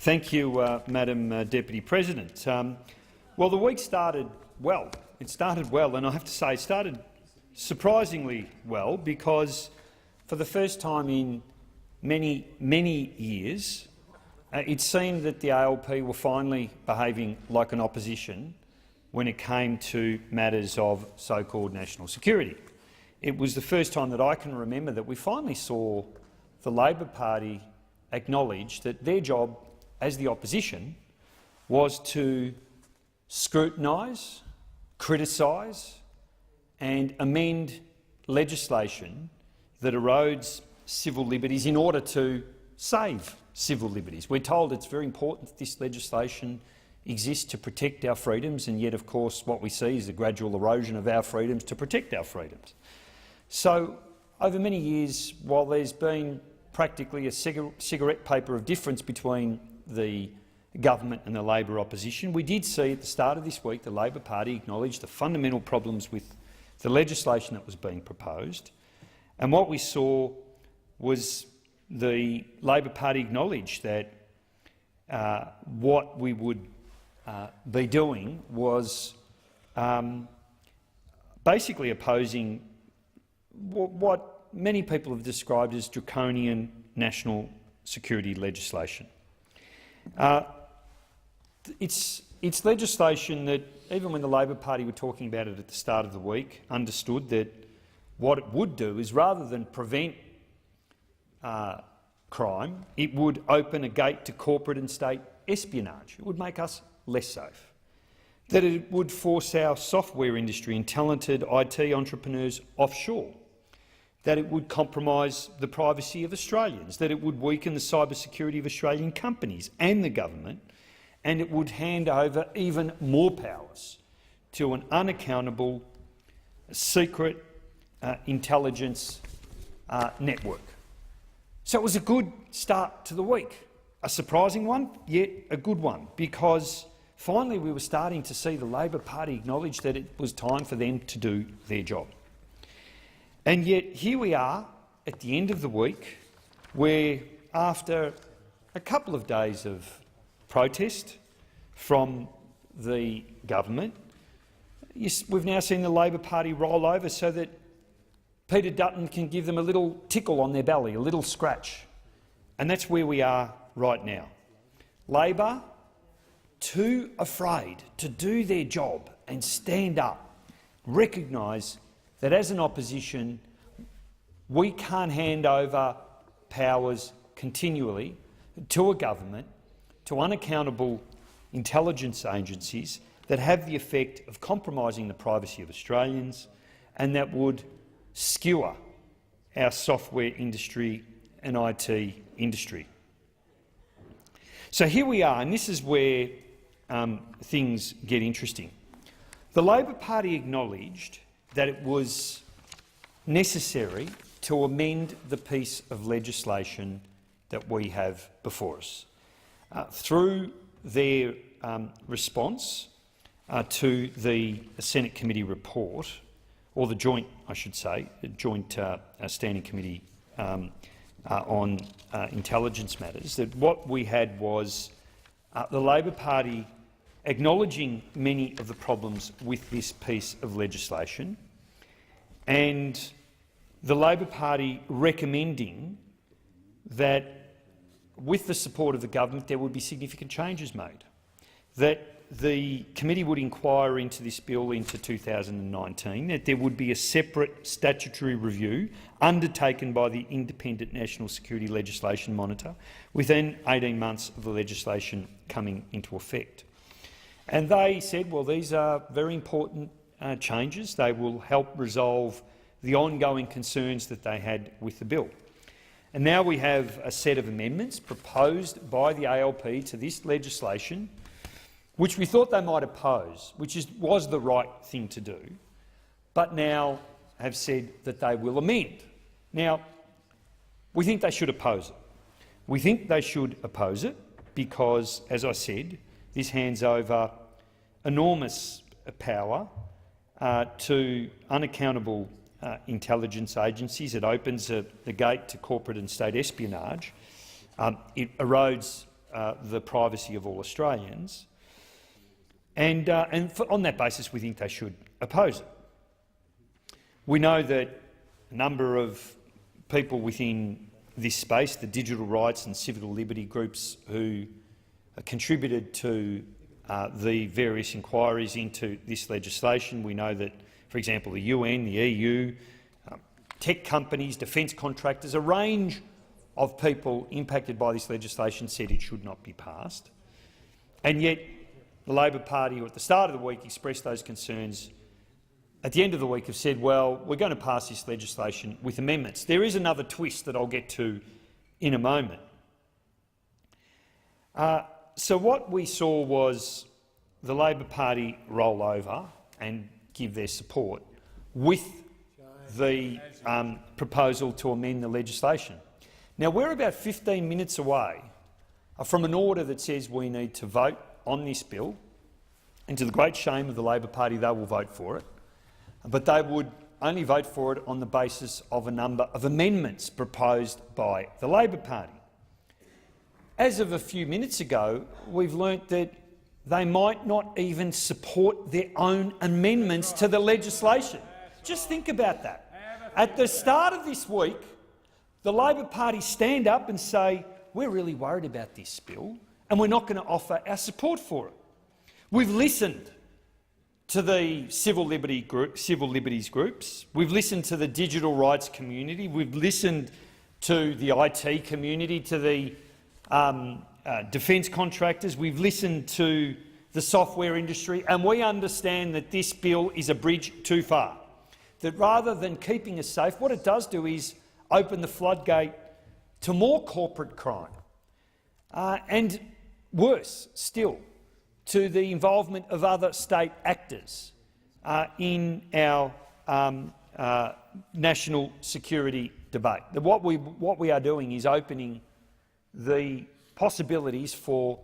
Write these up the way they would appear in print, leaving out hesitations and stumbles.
Thank you, Madam Deputy President. Well, the week started well. It started well, and I have to say it started surprisingly well, because for the first time in many years, it seemed that the ALP were finally behaving like an opposition when it came to matters of so-called national security. It was the first time that I can remember that we finally saw the Labor Party acknowledge that their job as the opposition was to scrutinise, criticise and amend legislation that erodes civil liberties in order to save civil liberties. We're told it's very important that this legislation exists to protect our freedoms, and yet, of course, what we see is a gradual erosion of our freedoms to protect our freedoms. So, over many years, while there's been practically a cigarette paper of difference between the government and the Labor opposition, we did see at the start of this week the Labor Party acknowledge the fundamental problems with the legislation that was being proposed. And what we saw was the Labor Party acknowledge that what we would be doing was basically opposing what many people have described as draconian national security legislation. It's legislation that, even when the Labor Party were talking about it at the start of the week, understood that what it would do is, rather than prevent crime, it would open a gate to corporate and state espionage. It would make us less safe. That it would force our software industry and talented IT entrepreneurs offshore. That it would compromise the privacy of Australians. That it would weaken the cybersecurity of Australian companies and the government. And it would hand over even more powers to an unaccountable, secret intelligence network. So it was a good start to the week. A surprising one, yet a good one, because finally we were starting to see the Labor Party acknowledge that it was time for them to do their job. And yet here we are at the end of the week, where after a couple of days of protest from the government, we've now seen the Labor Party roll over so that Peter Dutton can give them a little tickle on their belly, a little scratch. And that's where we are right now. Labor, too afraid to do their job and stand up, recognise that as an opposition we can't hand over powers continually to a government, to unaccountable intelligence agencies that have the effect of compromising the privacy of Australians and that would skewer our software industry and IT industry. So here we are, and this is where things get interesting. The Labor Party acknowledged that it was necessary to amend the piece of legislation that we have before us. Through their response to the Senate committee report, or the joint, I should say, the joint standing committee on intelligence matters, that what we had was the Labor Party acknowledging many of the problems with this piece of legislation, and the Labor Party recommending that, with the support of the government, there would be significant changes made, that the committee would inquire into this bill into 2019, that there would be a separate statutory review undertaken by the Independent National Security Legislation Monitor within 18 months of the legislation coming into effect. And they said, well, these are very important changes. They will help resolve the ongoing concerns that they had with the bill. And now we have a set of amendments proposed by the ALP to this legislation, which we thought they might oppose, which was the right thing to do, but now have said that they will amend. Now, we think they should oppose it. We think they should oppose it because, as I said, this hands over enormous power to unaccountable intelligence agencies. It opens the gate to corporate and state espionage. It erodes the privacy of all Australians, and on that basis we think they should oppose it. We know that a number of people within this space, the digital rights and civil liberty groups who contributed to the various inquiries into this legislation. We know that, for example, the UN, the EU, tech companies, defence contractors, a range of people impacted by this legislation said it should not be passed. And yet the Labor Party, who at the start of the week expressed those concerns, at the end of the week have said, well, we're going to pass this legislation with amendments. There is another twist that I'll get to in a moment. So what we saw was the Labor Party roll over and give their support with the proposal to amend the legislation. Now, we're about 15 minutes away from an order that says we need to vote on this bill, and to the great shame of the Labor Party, they will vote for it, but they would only vote for it on the basis of a number of amendments proposed by the Labor Party. As of a few minutes ago, we've learnt that they might not even support their own amendments to the legislation. Just think about that. At the start of this week, the Labor Party stand up and say, we're really worried about this bill and we're not going to offer our support for it. We've listened to the civil liberties groups, we've listened to the digital rights community, we've listened to the IT community, to the defence contractors, we've listened to the software industry, and we understand that this bill is a bridge too far. That rather than keeping us safe, what it does do is open the floodgate to more corporate crime, and worse still, to the involvement of other state actors in our national security debate. That what we are doing is opening the possibilities for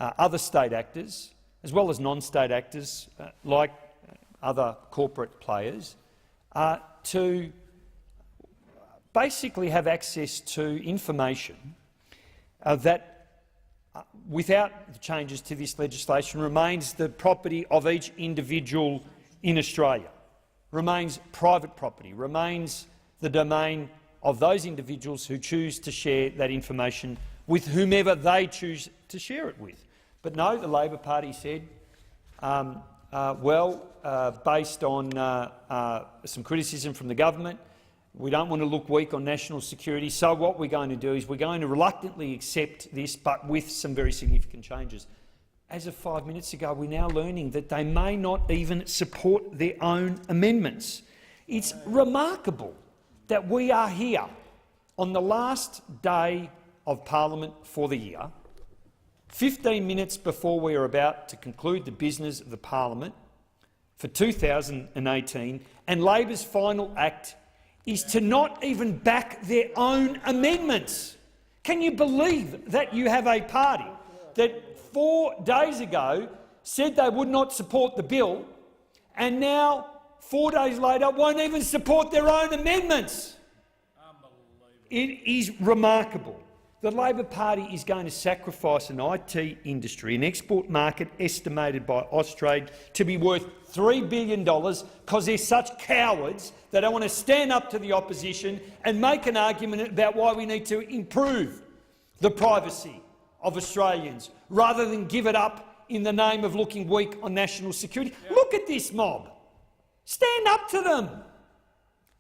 other state actors, as well as non-state actors like other corporate players, to basically have access to information that, without the changes to this legislation, remains the property of each individual in Australia, remains private property, remains the domain of those individuals who choose to share that information with whomever they choose to share it with. But no, the Labor Party said, based on some criticism from the government, we don't want to look weak on national security, so what we're going to do is we're going to reluctantly accept this, but with some very significant changes. As of 5 minutes ago, we're now learning that they may not even support their own amendments. It's remarkable that we are here on the last day of Parliament for the year, 15 minutes before we are about to conclude the business of the Parliament for 2018, and Labor's final act is to not even back their own amendments. Can you believe that you have a party that 4 days ago said they would not support the bill, and now 4 days later won't even support their own amendments? It is remarkable. The Labor Party is going to sacrifice an IT industry, an export market estimated by Austrade to be worth $3 billion because they're such cowards that don't want to stand up to the opposition and make an argument about why we need to improve the privacy of Australians rather than give it up in the name of looking weak on national security. Look at this mob. Stand up to them.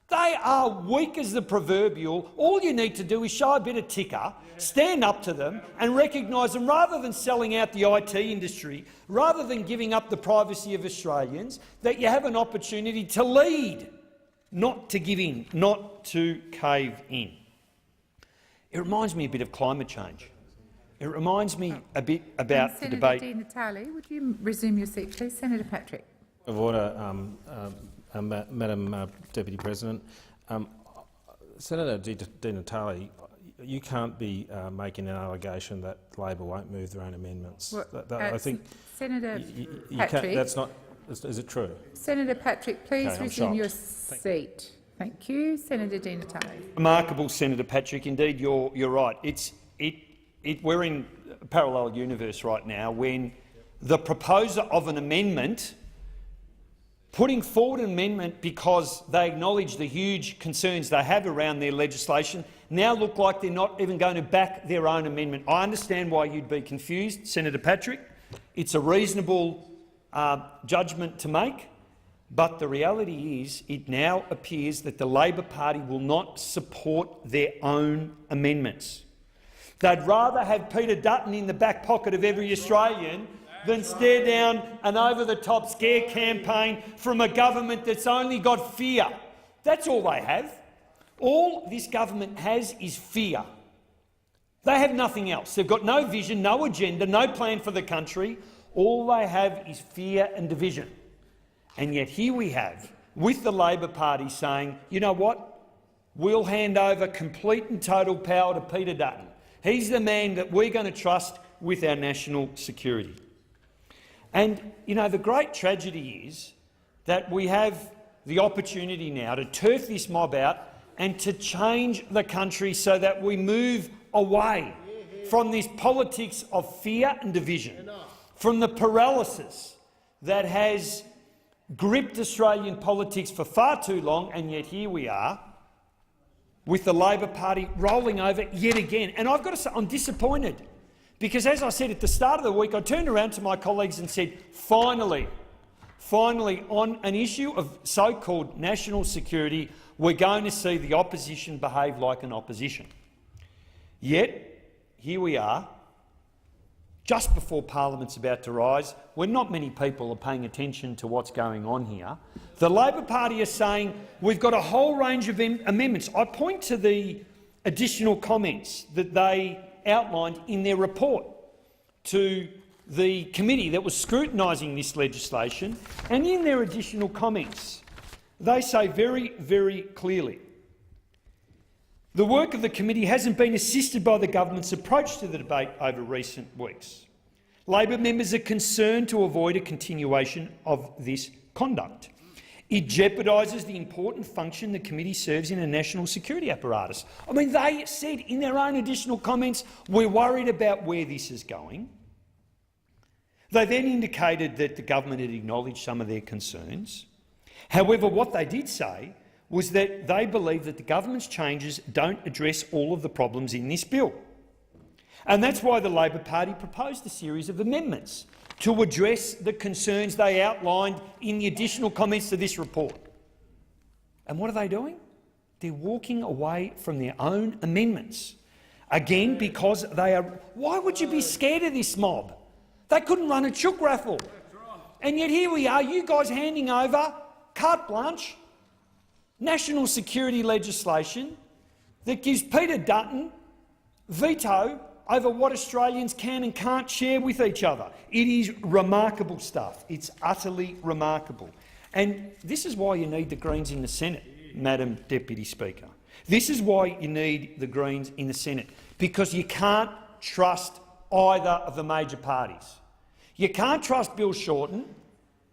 They are weak as the proverbial. All you need to do is show a bit of ticker, stand up to them and recognise them, rather than selling out the IT industry, rather than giving up the privacy of Australians, that you have an opportunity to lead, not to give in, not to cave in. It reminds me a bit of climate change. It reminds me a bit about the debate. Senator Natale, would you resume your seat, please? Senator Patrick. Of order, Madam Deputy President. Senator Di Natale, you can't be making an allegation that Labor won't move their own amendments. Well, I think Senator you Patrick, that's not. Is it true? Senator Patrick, please Okay, resume your seat. Thank you, Senator Di Natale. Remarkable, Senator Patrick. Indeed, you're right. we're in a parallel universe right now when the proposer of an amendment, putting forward an amendment because they acknowledge the huge concerns they have around their legislation, now look like they're not even going to back their own amendment. I understand why you'd be confused, Senator Patrick. It's a reasonable judgment to make, but the reality is it now appears that the Labor Party will not support their own amendments. They'd rather have Peter Dutton in the back pocket of every Australian than stare down an over-the-top scare campaign from a government that's only got fear. That's all they have. All this government has is fear. They have nothing else. They've got no vision, no agenda, no plan for the country. All they have is fear and division. And yet here we have, with the Labor Party saying, you know what, we'll hand over complete and total power to Peter Dutton. He's the man that we're going to trust with our national security. And, you know, the great tragedy is that we have the opportunity now to turf this mob out and to change the country so that we move away from this politics of fear and division, from the paralysis that has gripped Australian politics for far too long, and yet here we are with the Labor Party rolling over yet again. And I've got to say, I'm disappointed. Because, as I said at the start of the week, I turned around to my colleagues and said, finally, on an issue of so-called national security, we're going to see the opposition behave like an opposition. Yet, here we are, just before Parliament's about to rise, when not many people are paying attention to what's going on here. The Labor Party is saying we've got a whole range of amendments. I point to the additional comments that they outlined in their report to the committee that was scrutinising this legislation, and in their additional comments they say very, very clearly, the work of the committee hasn't been assisted by the government's approach to the debate over recent weeks. Labor members are concerned to avoid a continuation of this conduct. It jeopardises the important function the committee serves in a national security apparatus. I mean, they said in their own additional comments, we're worried about where this is going. They then indicated that the government had acknowledged some of their concerns. However, what they did say was that they believe that the government's changes don't address all of the problems in this bill. And that's why the Labor Party proposed a series of amendments to address the concerns they outlined in the additional comments to this report. And what are they doing? They're walking away from their own amendments. Again, because they are— why would you be scared of this mob? They couldn't run a chook raffle. And yet here we are, you guys handing over carte blanche national security legislation that gives Peter Dutton veto over what Australians can and can't share with each other. It is remarkable stuff. It's utterly remarkable. And this is why you need the Greens in the Senate, Madam Deputy Speaker. This is why you need the Greens in the Senate, because you can't trust either of the major parties. You can't trust Bill Shorten,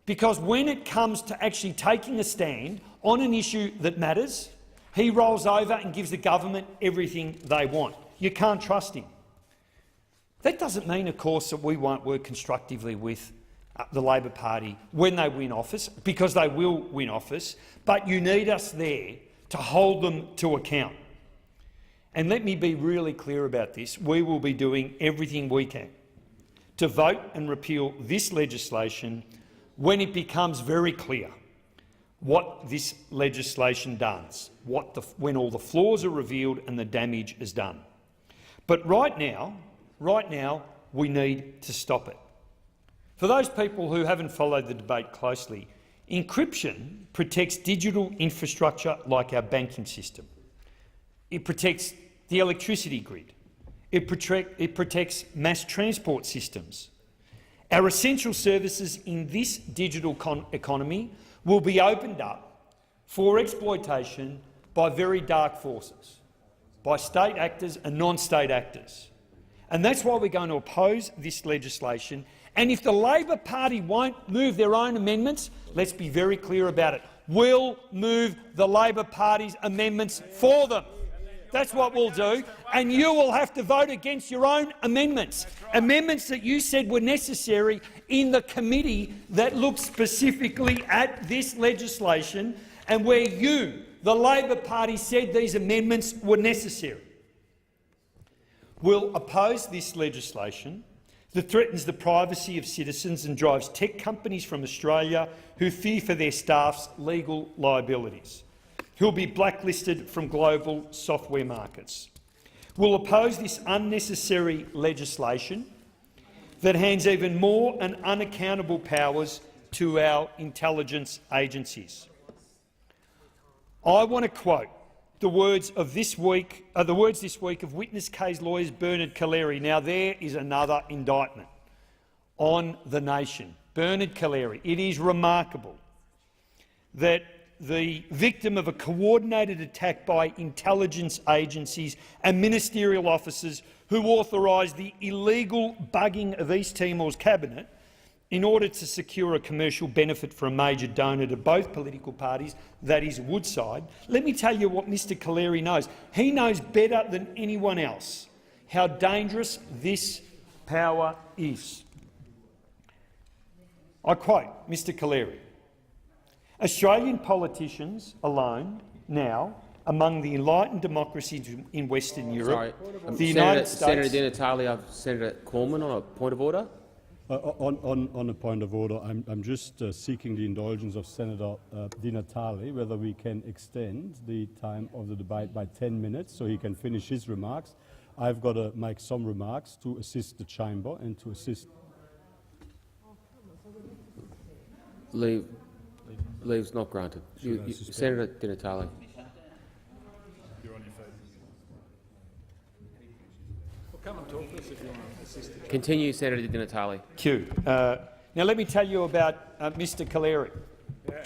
because when it comes to actually taking a stand on an issue that matters, he rolls over and gives the government everything they want. You can't trust him. That doesn't mean, of course, that we won't work constructively with the Labor Party when they win office, because they will win office, but you need us there to hold them to account. And let me be really clear about this. We will be doing everything we can to vote and repeal this legislation when it becomes very clear what this legislation does, when all the flaws are revealed and the damage is done. But right now, we need to stop it. For those people who haven't followed the debate closely, encryption protects digital infrastructure like our banking system. It protects the electricity grid. It protects mass transport systems. Our essential services in this digital economy will be opened up for exploitation by very dark forces, by state actors and non-state actors. And that's why we're going to oppose this legislation. And if the Labor Party won't move their own amendments, let's be very clear about it. We'll move the Labor Party's amendments for them. That's what we'll do. And you will have to vote against your own amendments, amendments that you said were necessary in the committee that looked specifically at this legislation and where you, the Labor Party, said these amendments were necessary. We'll oppose this legislation that threatens the privacy of citizens and drives tech companies from Australia who fear for their staff's legal liabilities, who'll be blacklisted from global software markets. We'll oppose this unnecessary legislation that hands even more and unaccountable powers to our intelligence agencies. I want to quote the words this week of Witness K's lawyers Bernard Collaery. Now, there is another indictment on the nation. Bernard Collaery. It is remarkable that the victim of a coordinated attack by intelligence agencies and ministerial officers who authorised the illegal bugging of East Timor's cabinet in order to secure a commercial benefit for a major donor to both political parties, that is Woodside. Let me tell you what Mr Collaery knows. He knows better than anyone else how dangerous this power is. I quote Mr Collaery. Australian politicians alone now, among the enlightened democracies in Western Europe, the United States— Senator Di Natale, I've Senator Cormann on a point of order. On a point of order, I'm just seeking the indulgence of Senator Di Natale whether we can extend the time of the debate by 10 minutes so he can finish his remarks. I've got to make some remarks to assist the chamber and to assist— Leave's not granted. Senator Di Natale. You're on your feet. Well, come and talk to us if you want to assist. Continue, Senator Di Natale. Q. Now let me tell you about Mr Collaery. Yeah.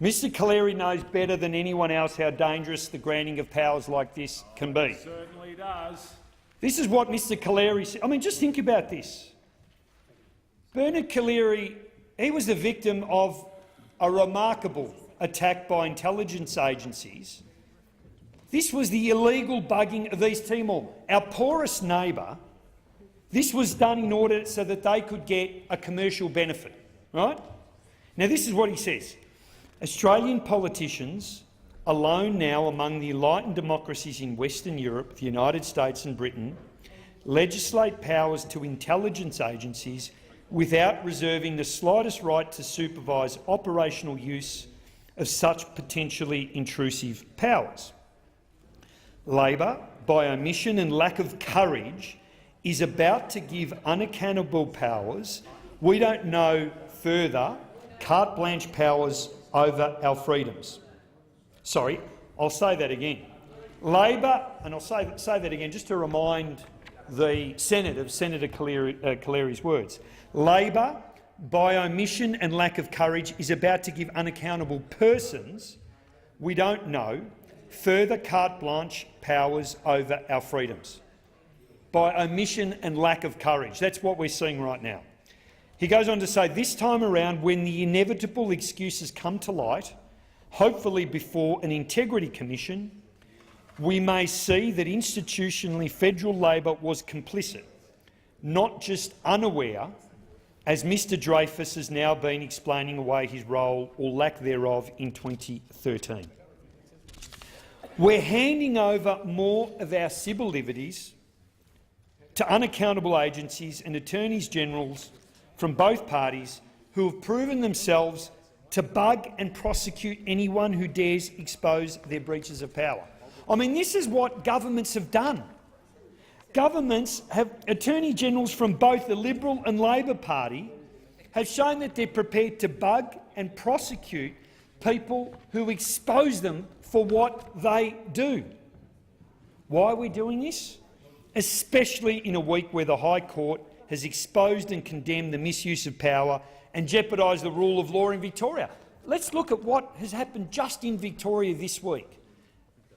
Mr Collaery knows better than anyone else how dangerous the granting of powers like this can be. Certainly does. This is what Mr Collaery said. I mean, just think about this. Bernard Collaery, he was the victim of a remarkable attack by intelligence agencies. This was the illegal bugging of East Timor, our poorest neighbour. This was done in order so that they could get a commercial benefit, right? Now, this is what he says. Australian politicians alone now among the enlightened democracies in Western Europe, the United States and Britain, legislate powers to intelligence agencies without reserving the slightest right to supervise operational use of such potentially intrusive powers. Labor, by omission and lack of courage, is about to give unaccountable powers we don't know further carte blanche powers over our freedoms. Sorry, I'll say that again. Labor, and I'll say that again just to remind the Senate of Senator Collaery's words. Labor, by omission and lack of courage, is about to give unaccountable persons we don't know further carte blanche powers over our freedoms. By omission and lack of courage. That's what we're seeing right now. He goes on to say, this time around, when the inevitable excuses come to light, hopefully before an integrity commission, we may see that institutionally federal Labor was complicit, not just unaware, as Mr Dreyfus has now been explaining away his role or lack thereof in 2013. We're handing over more of our civil liberties to unaccountable agencies and attorneys generals from both parties who have proven themselves to bug and prosecute anyone who dares expose their breaches of power. I mean, this is what governments have done. Governments have Attorney Generals from both the Liberal and Labor Party have shown that they're prepared to bug and prosecute people who expose them for what they do. Why are we doing this? Especially in a week where the High Court has exposed and condemned the misuse of power and jeopardised the rule of law in Victoria. Let's look at what has happened just in Victoria this week.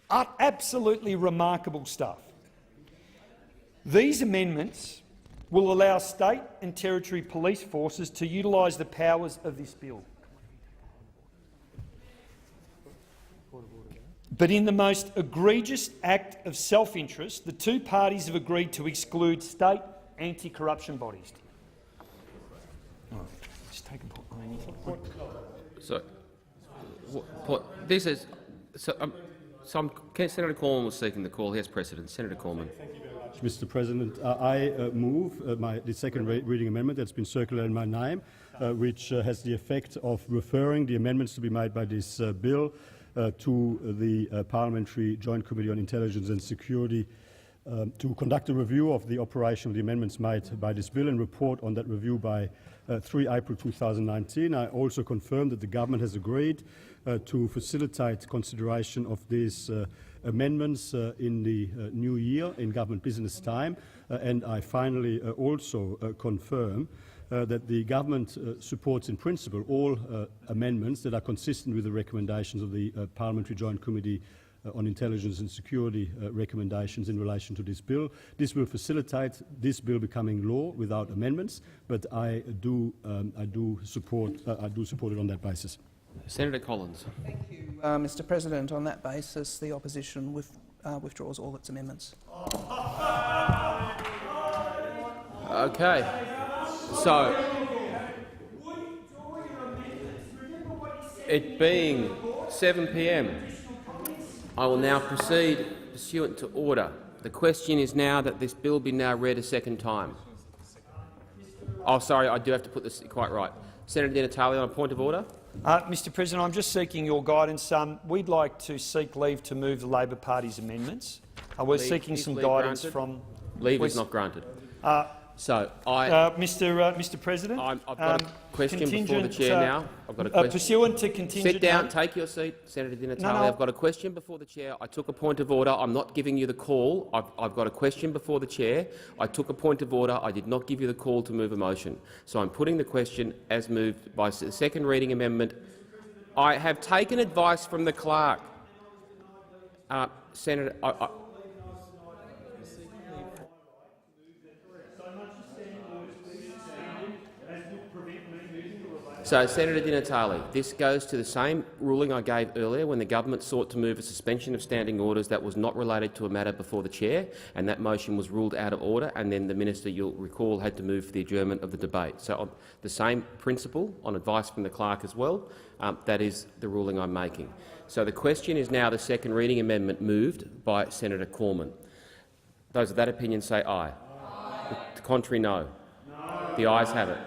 Absolutely remarkable stuff. These amendments will allow state and territory police forces to utilise the powers of this bill. But in the most egregious act of self-interest, the two parties have agreed to exclude state anti-corruption bodies. Just take a point. So, this is so. Senator Cormann was seeking the call. He has precedence. Senator Cormann. Mr. President, I move the second reading amendment that's been circulated in my name, which has the effect of referring the amendments to be made by this bill to the Parliamentary Joint Committee on Intelligence and Security to conduct a review of the operation of the amendments made by this bill and report on that review by 3 April 2019. I also confirm that the government has agreed to facilitate consideration of these amendments in the new year in government business time, and I finally also confirm that the government supports in principle all amendments that are consistent with the recommendations of the Parliamentary Joint Committee on Intelligence and Security recommendations in relation to this bill. This will facilitate this bill becoming law without amendments, but I do support it on that basis. Senator Collins. Thank you, Mr. President. On that basis, the opposition withdraws all its amendments. Okay. So, it being 7 p.m, I will now proceed pursuant to order. The question is now that this bill be now read a second time. Oh, sorry, I do have to put this quite right. Senator Di Natale on a point of order. Mr. President, I'm just seeking your guidance. We'd like to seek leave to move the Labor Party's amendments. We're seeking some guidance from. Leave is not granted. So Mr. President, I've got a question before the chair now. I've got a question. Pursuant to contingent. Sit down. Take your seat, Senator Di Natale. No. I've got a question before the chair. I took a point of order. I'm not giving you the call. I've got a question before the chair. I took a point of order. I did not give you the call to move a motion. So I'm putting the question as moved by the second reading amendment. I have taken advice from the clerk. Senator. So, Senator Di Natale, this goes to the same ruling I gave earlier when the government sought to move a suspension of standing orders that was not related to a matter before the chair, and that motion was ruled out of order, and then the minister, you'll recall, had to move for the adjournment of the debate. So, on the same principle, on advice from the clerk as well, that is the ruling I'm making. So, the question is now the second reading amendment moved by Senator Cormann. Those of that opinion say aye. The contrary, no. The ayes have it.